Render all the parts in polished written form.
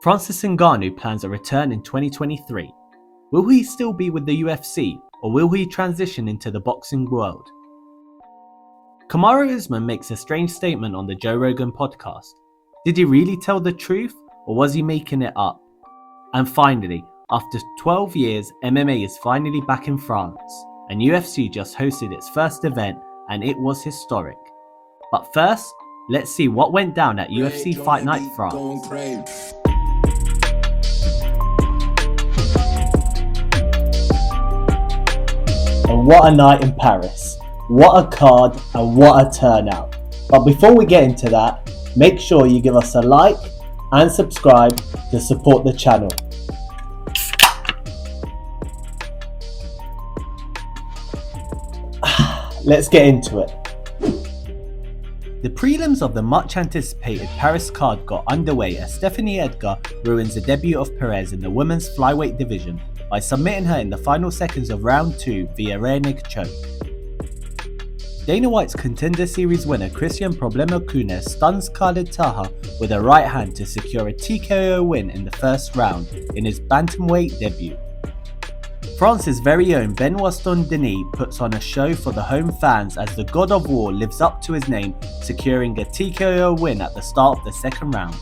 Francis Ngannou plans a return in 2023. Will he still be with the UFC, or will he transition into the boxing world? Kamaru Usman makes a strange statement on the Joe Rogan Podcast. Did he really tell the truth, or was he making it up? And finally, after 12 years, MMA is finally back in France, and UFC just hosted its first event, and it was historic. But first, let's see what went down at UFC Fight Night France. And what a night in Paris. What a card and what a turnout. But before we get into that, make sure you give us a like and subscribe to support the channel. Let's get into it. The prelims of the much anticipated Paris card got underway as Stephanie Edgar ruins the debut of Perez in the women's flyweight division by submitting her in the final seconds of round 2 via rear naked choke. Dana White's Contender Series winner Christian Problema Kunes stuns Khalid Taha with a right hand to secure a TKO win in the first round in his bantamweight debut. France's very own Benoit Denis puts on a show for the home fans as the God of War lives up to his name, securing a TKO win at the start of the second round.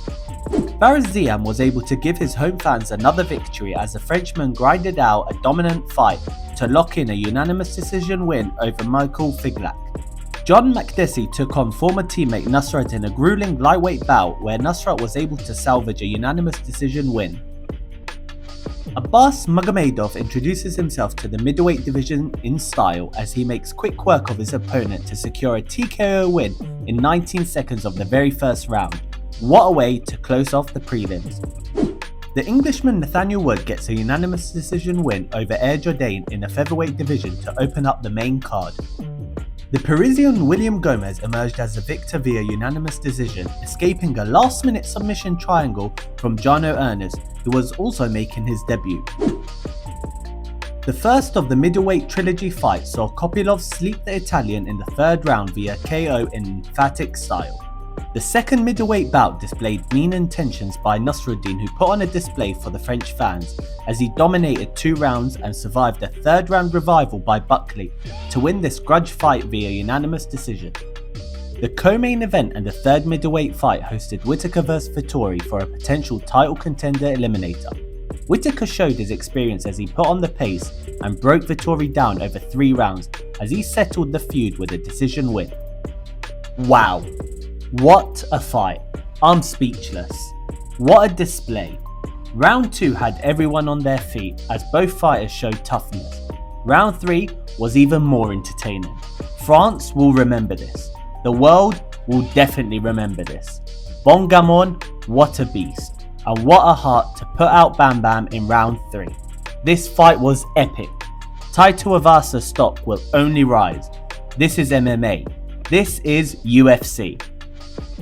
Fares Ziam was able to give his home fans another victory as the Frenchman grinded out a dominant fight to lock in a unanimous decision win over Michael Figlac. John Makdessi took on former teammate Nusrat in a grueling lightweight bout where Nusrat was able to salvage a unanimous decision win. Abbas Magomedov introduces himself to the middleweight division in style as he makes quick work of his opponent to secure a TKO win in 19 seconds of the very first round. What a way to close off the prelims. The Englishman Nathaniel Wood gets a unanimous decision win over Air Jordan in the featherweight division to open up the main card. The Parisian William Gomez emerged as the victor via unanimous decision, escaping a last-minute submission triangle from Jano Ernest, who was also making his debut. The first of the middleweight trilogy fights saw Kopylov sleep the Italian in the third round via KO in emphatic style. The second middleweight bout displayed mean intentions by Nasruddin, who put on a display for the French fans as he dominated 2 rounds and survived a third round revival by Buckley to win this grudge fight via unanimous decision. The co-main event and the third middleweight fight hosted Whittaker vs Vettori for a potential title contender eliminator. Whittaker showed his experience as he put on the pace and broke Vettori down over 3 rounds as he settled the feud with a decision win. Wow. What a fight. I'm speechless. What a display. Round 2 had everyone on their feet as both fighters showed toughness. Round 3 was even more entertaining. France will remember this. The world will definitely remember this. Bon Gamon, what a beast. And what a heart to put out Bam Bam in round 3. This fight was epic. Taito Avasa's stock will only rise. This is MMA. This is UFC.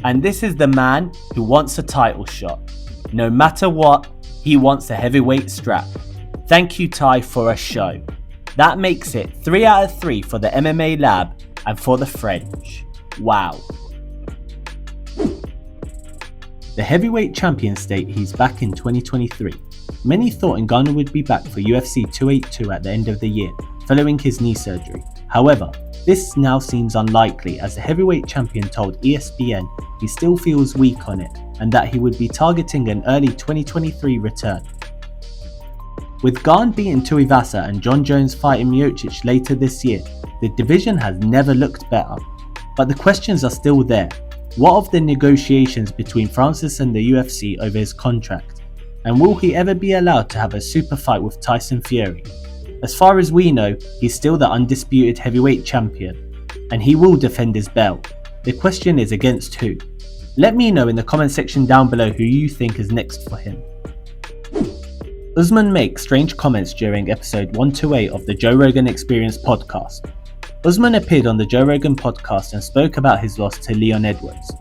And this is the man who wants a title shot. No matter what, he wants a heavyweight strap. Thank you, Ty, for a show. That makes it 3 out of 3 for the MMA lab and for the French. Wow. The heavyweight champion state he's back in 2023. Many thought Ngannou would be back for UFC 282 at the end of the year, following his knee surgery. However, this now seems unlikely as the heavyweight champion told ESPN he still feels weak on it and that he would be targeting an early 2023 return. With Gane beating Tuivasa and John Jones fighting Miocic later this year, the division has never looked better. But the questions are still there. What of the negotiations between Francis and the UFC over his contract? And will he ever be allowed to have a super fight with Tyson Fury? As far as we know, he's still the undisputed heavyweight champion, and he will defend his belt. The question is against who? Let me know in the comment section down below who you think is next for him. Usman makes strange comments during episode 128 of the Joe Rogan Podcast. Usman appeared on the Joe Rogan Podcast and spoke about his loss to Leon Edwards,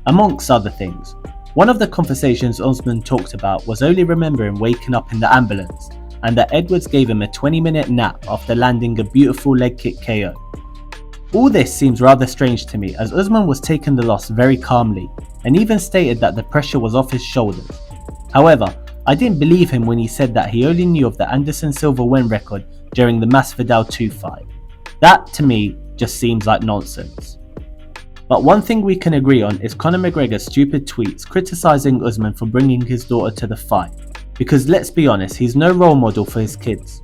amongst other things. One of the conversations Usman talked about was only remembering waking up in the ambulance and that Edwards gave him a 20-minute nap after landing a beautiful leg kick KO. All this seems rather strange to me as Usman was taking the loss very calmly and even stated that the pressure was off his shoulders. However, I didn't believe him when he said that he only knew of the Anderson Silva win record during the Masvidal 2 fight. That, to me, just seems like nonsense. But one thing we can agree on is Conor McGregor's stupid tweets criticising Usman for bringing his daughter to the fight, because let's be honest, he's no role model for his kids.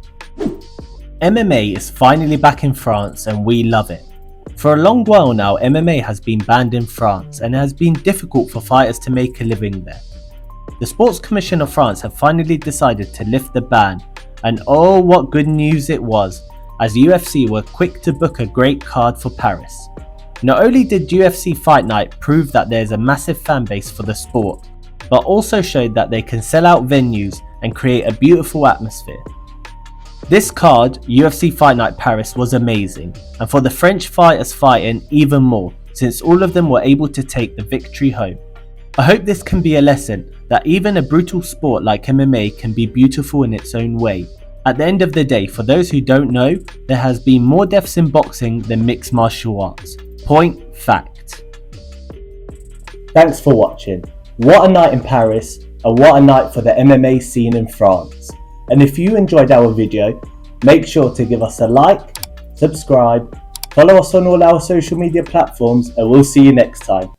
MMA is finally back in France and we love it. For a long while now, MMA has been banned in France and it has been difficult for fighters to make a living there. The Sports Commission of France have finally decided to lift the ban, and oh what good news it was, as UFC were quick to book a great card for Paris. Not only did UFC Fight Night prove that there's a massive fan base for the sport, but also showed that they can sell out venues and create a beautiful atmosphere. This card, UFC Fight Night Paris, was amazing, and for the French fighters fighting, even more, since all of them were able to take the victory home. I hope this can be a lesson that even a brutal sport like MMA can be beautiful in its own way. At the end of the day, for those who don't know, there has been more deaths in boxing than mixed martial arts. Point fact. Thanks for watching. What a night in Paris, and what a night for the MMA scene in France. And if you enjoyed our video, make sure to give us a like, subscribe, follow us on all our social media platforms, and we'll see you next time.